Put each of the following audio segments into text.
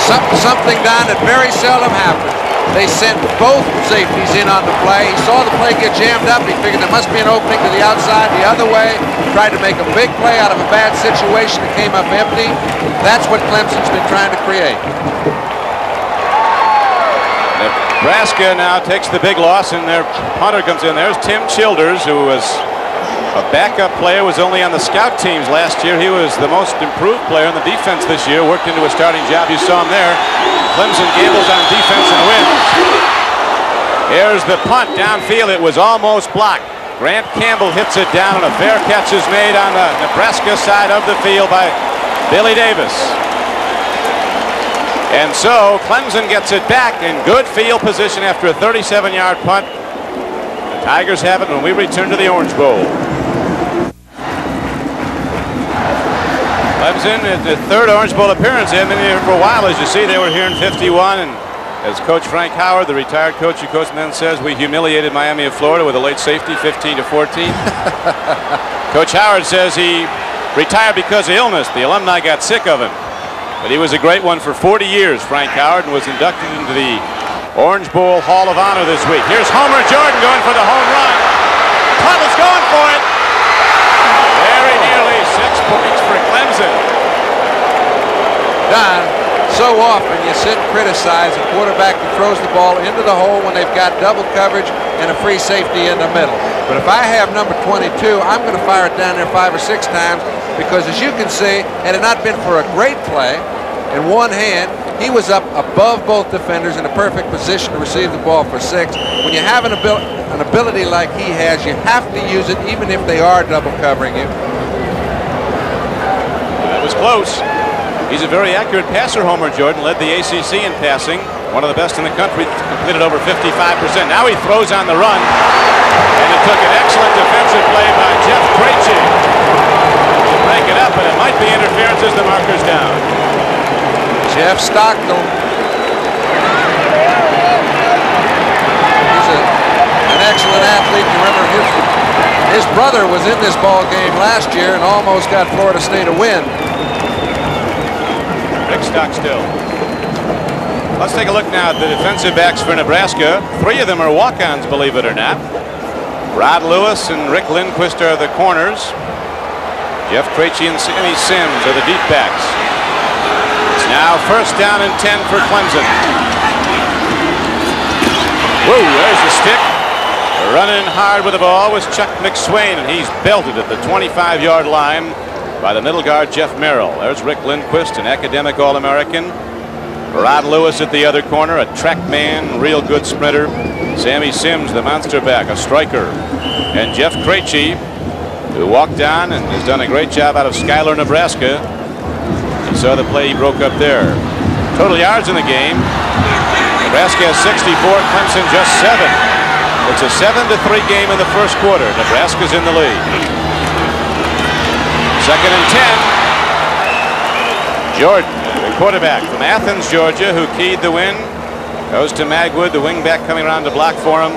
something down that very seldom happens. They sent both safeties in on the play. He saw the play get jammed up. He figured there must be an opening to the outside the other way. Tried to make a big play out of a bad situation that came up empty. That's what Clemson's been trying to create. Nebraska now takes the big loss, and their punter comes in. There's Tim Childers, who was a backup player, was only on the scout teams last year. He was the most improved player in the defense this year, worked into a starting job. You saw him there. Clemson gambles on defense and wins. Here's the punt downfield. It was almost blocked. Grant Campbell hits it down, and a fair catch is made on the Nebraska side of the field by Billy Davis. And so Clemson gets it back in good field position after a 37-yard punt. The Tigers have it when we return to the Orange Bowl. Clemson, the third Orange Bowl appearance. They haven't been here for a while. As you see, they were here in '51, and as Coach Frank Howard, the retired coach who coached then, says, we humiliated Miami of Florida with a late safety, 15-14. Coach Howard says he retired because of illness. The alumni got sick of him. But he was a great one for 40 years, Frank Howard, and was inducted into the Orange Bowl Hall of Honor this week. Here's Homer Jordan going for the home run. Tuttle's going for it. Very nearly 6 points for Clemson. Don, so often you sit and criticize a quarterback who throws the ball into the hole when they've got double coverage and a free safety in the middle. But if I have number 22, I'm going to fire it down there 5 or 6 times, because as you can see, had it not been for a great play in one hand, he was up above both defenders in a perfect position to receive the ball for 6. When you have an ability like he has, you have to use it even if they are double covering you. That was close. He's a very accurate passer, Homer Jordan. Led the ACC in passing. One of the best in the country. Completed over 55%. Now he throws on the run. And it took an excellent defensive play by Jeff Krejci to break it up, and it might be interference as the marker's down. Jeff Stockdale. He's an excellent athlete. Remember, his brother was in this ball game last year and almost got Florida State a win. Rick Stockstill. Let's take a look now at the defensive backs for Nebraska. 3 of them are walk-ons, believe it or not. Rod Lewis and Rick Lindquist are the corners. Jeff Krejci and Sammy Sims are the deep backs. It's now 1st down and 10 for Clemson. Whoa, there's the stick. Running hard with the ball was Chuck McSwain, and he's belted at the 25-yard line by the middle guard, Jeff Merrill. There's Rick Lindquist, an academic All-American. Rod Lewis at the other corner, a track man, real good sprinter. Sammy Sims, the monster back, a striker. And Jeff Krejci, who walked down and has done a great job out of Schuyler, Nebraska. You saw the play he broke up there. Total yards in the game. Nebraska has 64, Clemson just 7. It's a 7-3 game in the first quarter. Nebraska's in the lead. 2nd and 10. Jordan, the quarterback from Athens, Georgia, who keyed the win, goes to Magwood, the wingback coming around to block for him.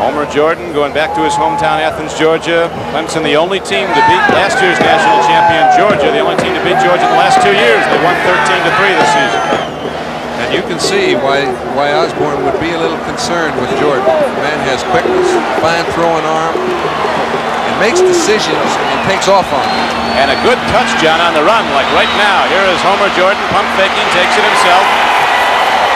Homer Jordan going back to his hometown, Athens, Georgia. Clemson, the only team to beat last year's national champion, Georgia. The only team to beat Georgia in the last 2 years. They won 13-3 this season. And you can see why Osborne would be a little concerned with Jordan. The man has quickness, fine throwing arm, and makes decisions and takes off on them. And a good touch, John, on the run, like right now. Here is Homer Jordan, pump faking, takes it himself,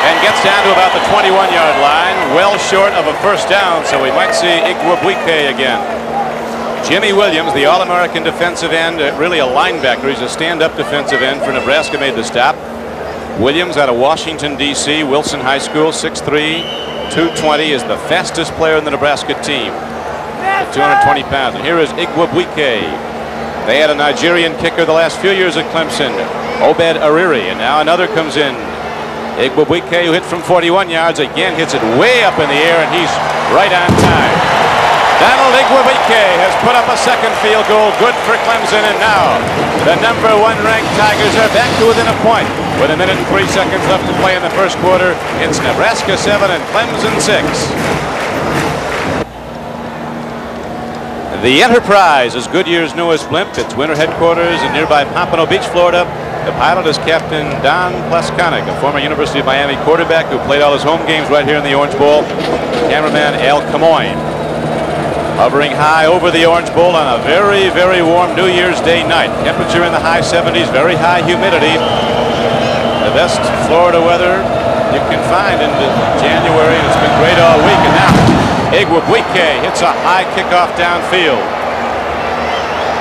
and gets down to about the 21-yard line, well short of a 1st down, so we might see Igwebuike again. Jimmy Williams, the All-American defensive end, really a linebacker. He's a stand-up defensive end for Nebraska, made the stop. Williams out of Washington, D.C., Wilson High School, 6'3", 220, is the fastest player in the Nebraska team, 220 pounds. And here is Igwebuike. They had a Nigerian kicker the last few years at Clemson, Obed Ariri, and now another comes in. Igwebuike, who hit from 41 yards, again hits it way up in the air, and he's right on time. Donald Igwebuike has put up a 2nd field goal, good for Clemson, and now the number 1 ranked Tigers are back to within a point. With 1 minute and 3 seconds left to play in the first quarter, it's Nebraska 7 and Clemson 6. The Enterprise is Goodyear's newest blimp. Its winter headquarters in nearby Pompano Beach, Florida, The pilot is Captain Don Plaskonic, a former University of Miami quarterback who played all his home games right here in the Orange Bowl. Cameraman Al Camoin. Hovering high over the Orange Bowl on a very, very warm New Year's Day night. Temperature in the high 70s, very high humidity. The best Florida weather you can find in January, and it's been great all week. And now Igwebuike hits a high kickoff downfield.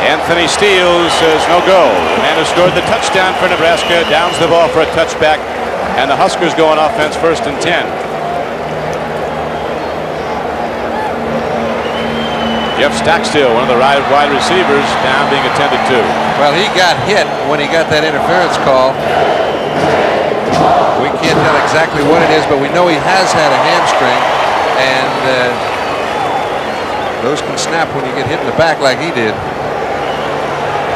Anthony Steele says no go. The man who scored the touchdown for Nebraska downs the ball for a touchback, and the Huskers go on offense 1st and 10. Jeff Stockstill, one of the wide receivers, down being attended to. Well, he got hit when he got that interference call. We can't tell exactly what it is, but we know he has had a hamstring, and those can snap when you get hit in the back like he did.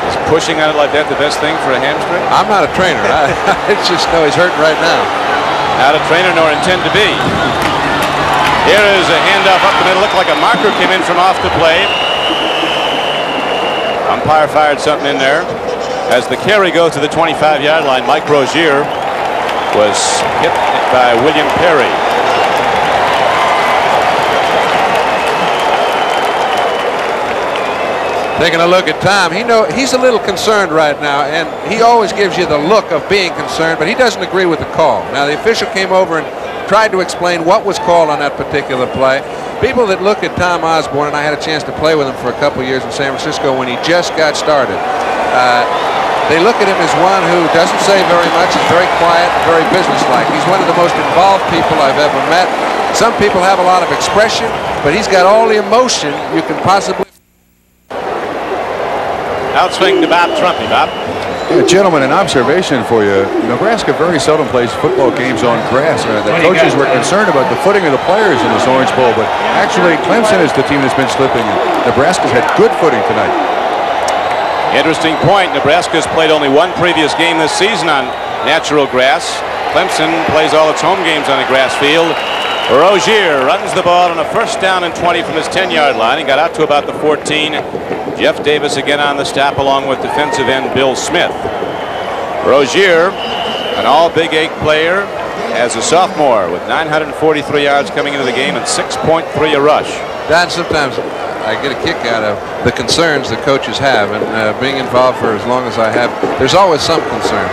Is pushing on it like that the best thing for a hamstring? I'm not a trainer. I just know he's hurting right now. Not a trainer nor intend to be. Here is a handoff up the middle. Looked like a marker came in from off the play. Umpire fired something in there. As the carry goes to the 25-yard line, Mike Rozier was hit by William Perry. Taking a look at Tom, he's a little concerned right now, and he always gives you the look of being concerned, but he doesn't agree with the call. Now, the official came over and tried to explain what was called on that particular play. People that look at Tom Osborne, and I had a chance to play with him for a couple years in San Francisco when he just got started, they look at him as one who doesn't say very much, is very quiet, very businesslike. He's one of the most involved people I've ever met. Some people have a lot of expression, but he's got all the emotion you can possibly. Outswing to Bob Trumpy. Bob? Yeah, gentlemen, an observation for you. Nebraska very seldom plays football games on grass. The coaches were concerned about the footing of the players in this Orange Bowl, but actually Clemson is the team that's been slipping. Nebraska's had good footing tonight. Interesting point. Nebraska's played only one previous game this season on natural grass. Clemson plays all its home games on a grass field. Rozier runs the ball on a 1st down and 20 from his 10-yard line. He got out to about the 14. Jeff Davis again on the stop along with defensive end Bill Smith. Rozier, an all-Big 8 player, as a sophomore with 943 yards coming into the game and 6.3 a rush. Don, sometimes I get a kick out of the concerns that coaches have, and being involved for as long as I have, there's always some concern.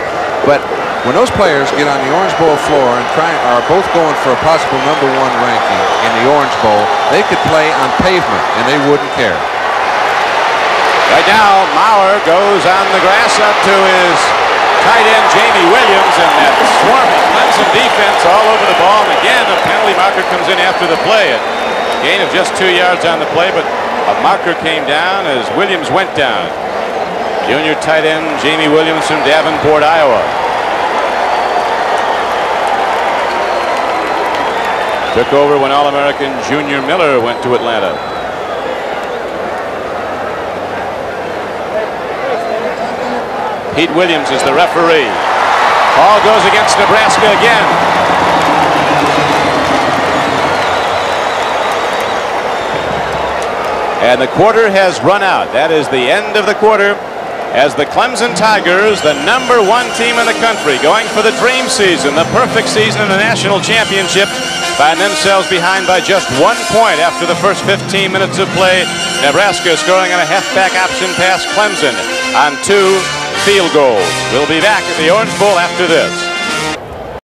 But when those players get on the Orange Bowl floor and are both going for a possible #1 ranking in the Orange Bowl, they could play on pavement and they wouldn't care. Right now, Maurer goes on the grass up to his tight end Jamie Williams, and that swarming Clemson defense all over the ball. And again, a penalty marker comes in after the play. A gain of just 2 yards on the play, but a marker came down as Williams went down. Junior tight end Jamie Williams from Davenport, Iowa. Took over when All-American Junior Miller went to Atlanta. Pete Williams is the referee. Ball goes against Nebraska again. And the quarter has run out. That is the end of the quarter as the Clemson Tigers, the #1 team in the country, going for the dream season, the perfect season in the national championship, find themselves behind by just 1 point after the first 15 minutes of play. Nebraska scoring on a halfback option past Clemson on 2 field goals. We'll be back at the Orange Bowl after this.